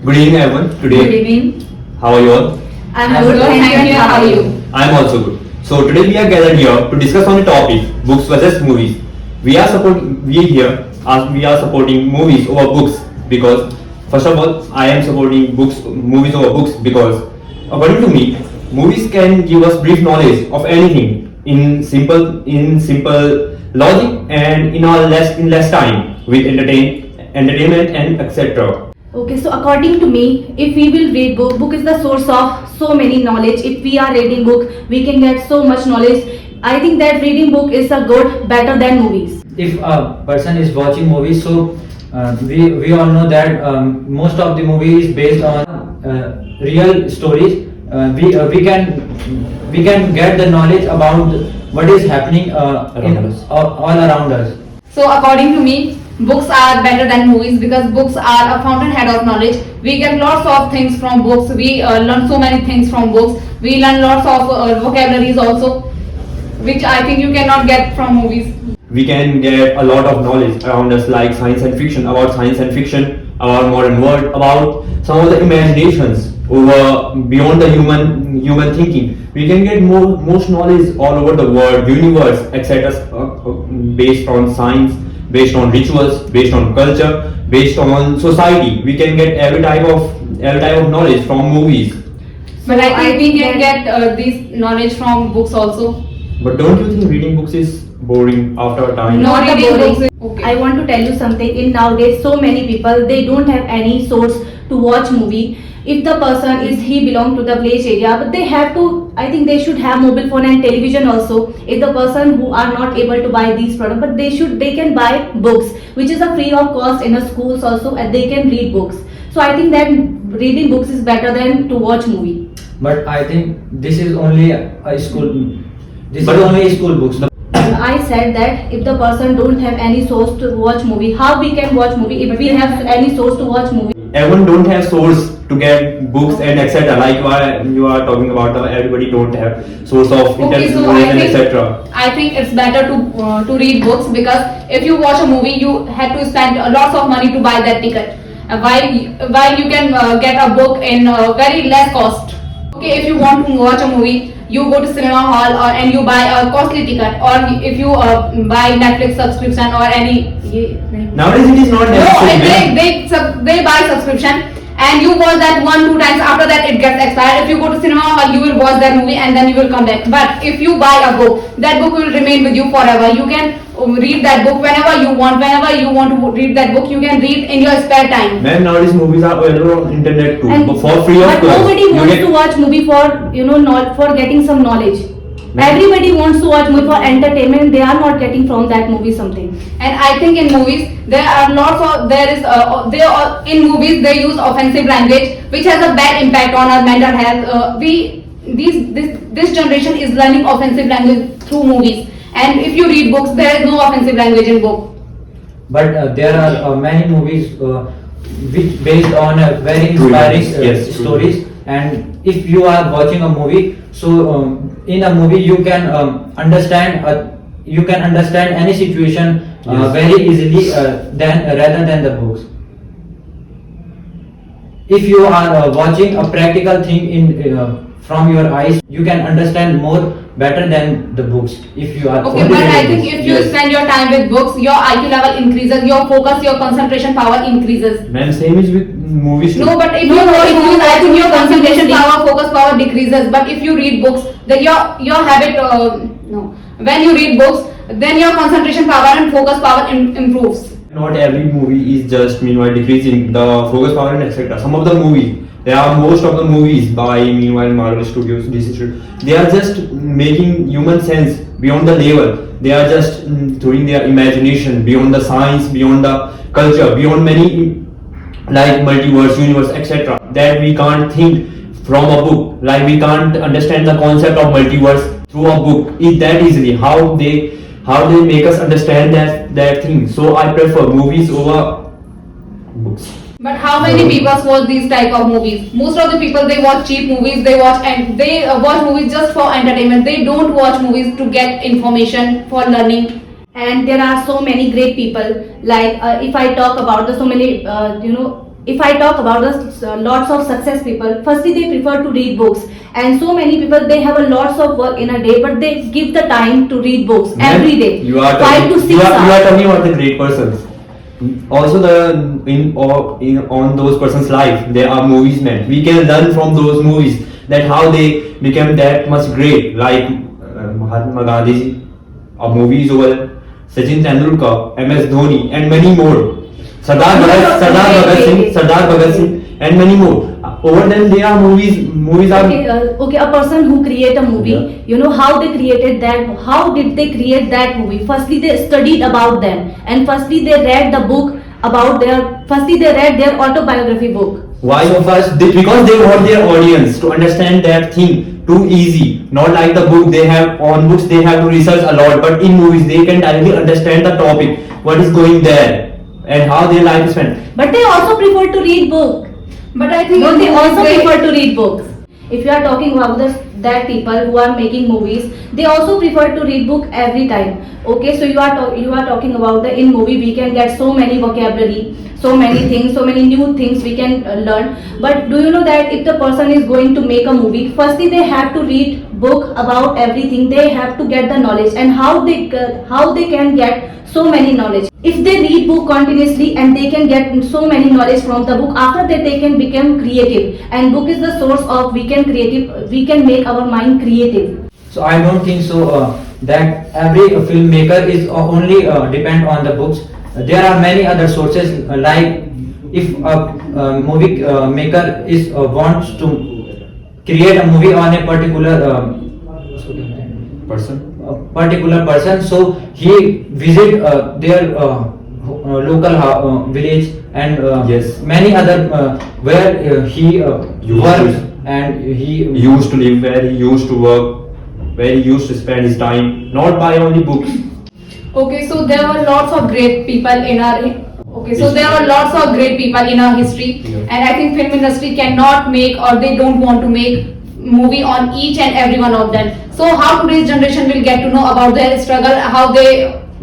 Good evening, everyone. Today, Good evening. how are you all? I'm good, thank you. How are you? I'm also good. So today we are gathered here to discuss on the topic books versus movies. We are supporting movies over books because first of all I am supporting movies over books because according to me, movies can give us brief knowledge of anything in simple logic and in less time with entertainment and etc. Okay, so according to me, if we will read book is the source of so many knowledge. If we are reading book, we can get so much knowledge. I think that reading book is a good, better than movies. If a person is watching movies, so we all know that most of the movie is based on real stories. We can get the knowledge about what is happening all around us. So according to me, books are better than movies because books are a fountainhead of knowledge. We get lots of things from books. We learn so many things from books. We learn lots of vocabularies also, which I think you cannot get from movies. We can get a lot of knowledge around us like science and fiction, about modern world, about some of the imaginations over beyond the human thinking. We can get most knowledge all over the world, universe, etc. Based on science, based on rituals, based on culture, based on society. We can get every type of knowledge from movies. But I think we can get this knowledge from books also. But don't you think reading books is boring after a time? No, Not reading boring. books is okay. I want to tell you something. In nowadays, so many people, they don't have any source to watch movie. If the person he belong to the village area, but they have to, I think they should have mobile phone and television also. If the person who are not able to buy these products, but they can buy books, which is a free of cost in the schools also, and they can read books. So I think that reading books is better than to watch movie. But I think this is only a school. This is only school books. I said that if the person don't have any source to watch movie, how we can watch movie if we have any source to watch movie? Everyone don't have source to get books and etc. Like you are talking about, everybody don't have source of internet and etc. I think it's better to read books because if you watch a movie, you had to spend lots of money to buy that ticket. While you can get a book in very less cost. Okay, if you want to watch a movie, you go to cinema hall and you buy a costly ticket, or if you buy Netflix subscription or any. Nowadays it is not necessary. No, they buy subscription and you watch that 1-2 times. After that it gets expired. If you go to cinema hall, you will watch that movie and then you will come back. But if you buy a book, that book will remain with you forever. You can read that book whenever you want. Whenever you want to read that book, you can read in your spare time. Man, nowadays movies are available on internet too, for free of cost. But nobody wants to watch movie for for getting some knowledge. Everybody wants to watch movie for entertainment. They are not getting from that movie something. And I think in movies there are lots of in movies they use offensive language, which has a bad impact on our mental health. This generation is learning offensive language through movies. And if you read books, there is no offensive language in book. But there are many movies which based on very inspiring stories. And if you are watching a movie, so in a movie you can understand any situation very easily rather than the books. If you are watching a practical thing from your eyes, you can understand more better than the books. If you are okay, but I think if you spend your time with books, your IQ level increases, your focus, your concentration power increases. Man, same is with movies. No, but if you watch movies, I think your concentration power, focus power decreases. But if you read books, then your habit when you read books, then your concentration power and focus power improves. Not every movie is just meanwhile decreasing the focus power and etc. Some of the movies, most of the movies by meanwhile Marvel Studios, DC Studios, they are just making human sense beyond the level. They are just throwing their imagination beyond the science, beyond the culture, beyond many like multiverse, universe, etc. That we can't think from a book. Like we can't understand the concept of multiverse through a book that easily. How they make us understand that thing. So I prefer movies over books. But how many people watch these type of movies? Most of the people, they watch cheap movies. They watch movies just for entertainment. They don't watch movies to get information for learning. And there are so many great people. Like if I talk about the so many if I talk about the lots of success people, firstly they prefer to read books, and so many people they have a lots of work in a day, but they give the time to read books every day. You are 5 to 6 you are hours. talking about the great persons. Also, on those persons' life, there are movies meant. We can learn from those movies that how they became that much great. Like Mahatma Gandhi, a movie is over. Sachin Tendulkar, MS Dhoni, and many more. Sardar Bhagat Singh, and many more. Over them, there are movies. Movies are Okay, a person who create a movie, Yeah. you know how they created that, how did they create that movie? Firstly, they studied about them, and firstly, they read the book about firstly, they read their autobiography book. why? Because they want their audience to understand that thing too easy. Not like the book. They have on books they have to research a lot, but in movies they can directly understand the topic, what is going there, and how their life is spent. But they also prefer to read book. But I think No, they also they- prefer to read books. If you are talking about that people who are making movies, they also prefer to read book every time. Okay, so you are talking about the in movie we can get so many vocabulary, so many things, so many new things we can learn. But do you know that if the person is going to make a movie, firstly they have to read book about everything. They have to get the knowledge, and how they can get so many knowledge. If they read book continuously and they can get so many knowledge from the book, after that they can become creative, and book is the source of we can make our mind creative. So I don't think so that every filmmaker is only depend on the books. There are many other sources like if a movie maker is wants to create a movie on a particular person, so he visit their local village and Yes. many other where he Used works to- and he Used to live, where he used to work, where he used to spend his time, not by only books. Okay, so there were lots of great people in our. Okay, so there were lots of great people in our history, Yeah. and I think film industry cannot make, or they don't want to make movie on each and every one of them. So how today's generation will get to know about their struggle, how they.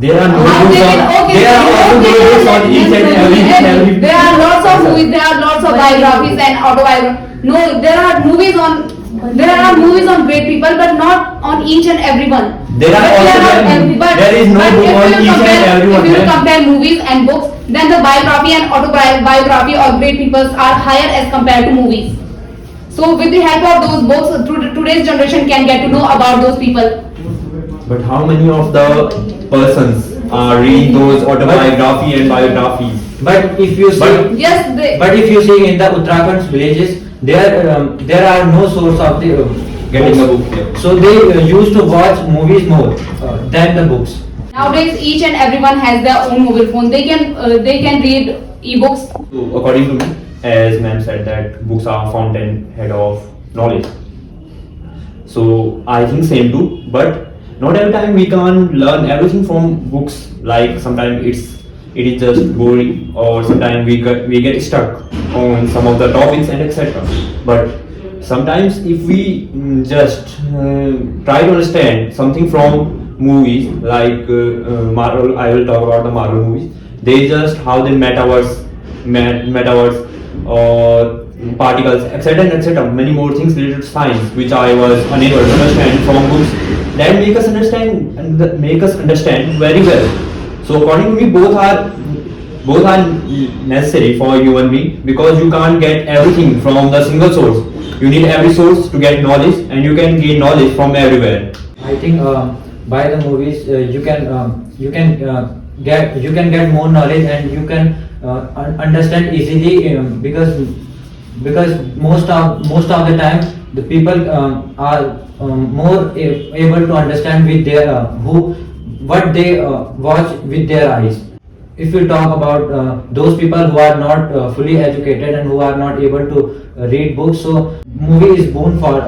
There are no How books they on. will- okay, There are also no books on each and every. There are lots of movies, there are lots of biographies and autobiographies. No, there are movies on great people, but not on each and every one. There are But also not every- but- there is no but book if on you each and compare- every one. If you compare movies and books, then the biography and autobiography of great people are higher as compared to movies. So with the help of those books, today's generation can get to know about those people. But how many of the persons are reading those autobiography and biographies? but if you see But- Yes, they. But if you see in the Uttarakhand villages, there are no source of the Getting the books. book here. So they used to watch movies more than the books. Nowadays, each and everyone has their own mobile phone. They can read e-books. So according to me, as ma'am said that books are fountainhead of knowledge. So I think same too. But not every time we can learn everything from books. Like sometimes it is just boring, or sometimes we get stuck on some of the topics and etc. But sometimes if we just try to understand something from movies like Marvel, I will talk about the Marvel movies. They just how they metaverse or particles, etc. and etc. Many more things related to science which I was unable to understand from books, that make us understand very well. So according to me, both are necessary for human being, because you can't get everything from the single source. You need every source to get knowledge, and you can gain knowledge from everywhere. I think by the movies you can get more knowledge, and you can understand easily because most of the time the people are more able to understand with their what they watch with their eyes. If we talk about those people who are not fully educated and who are not able to read books, so movie is boon for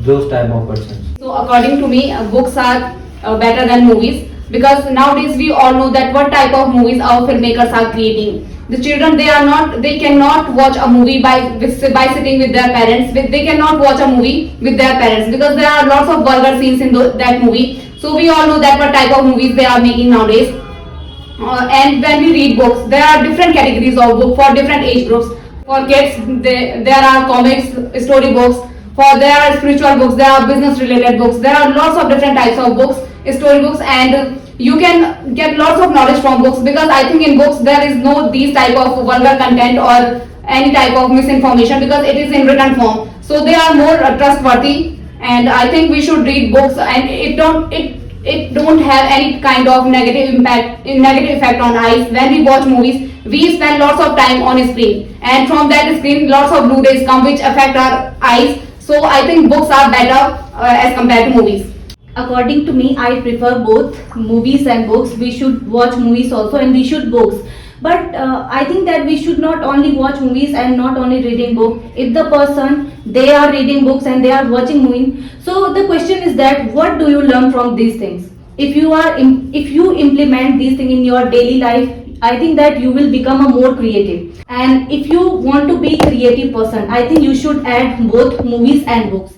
those type of persons. So according to me, books are better than movies, because nowadays we all know that what type of movies our filmmakers are creating. The children, they cannot watch a movie by sitting with their parents. They cannot watch a movie with their parents because there are lots of vulgar scenes in that movie. So we all know that what type of movies they are making nowadays. And when we read books, there are different categories of books for different age groups. For kids, there are comics, story books. There are spiritual books, there are business related books. There are lots of different types of books, story books, and you can get lots of knowledge from books, because I think in books there is no these type of vulgar content or any type of misinformation, because it is in written form. So they are more trustworthy, and I think we should read books, and it don't have any kind of negative effect on eyes. When we watch movies, we spend lots of time on screen, and from that screen lots of blue rays come which affect our eyes. So I think books are better as compared to movies. According to me, I prefer both movies and books. We should watch movies also, and we should books. But I think that we should not only watch movies and not only reading book. If the person, they are reading books and they are watching movies, so the question is that what do you learn from these things? If you implement these things in your daily life, I think that you will become a more creative. And if you want to be creative person, I think you should add both movies and books.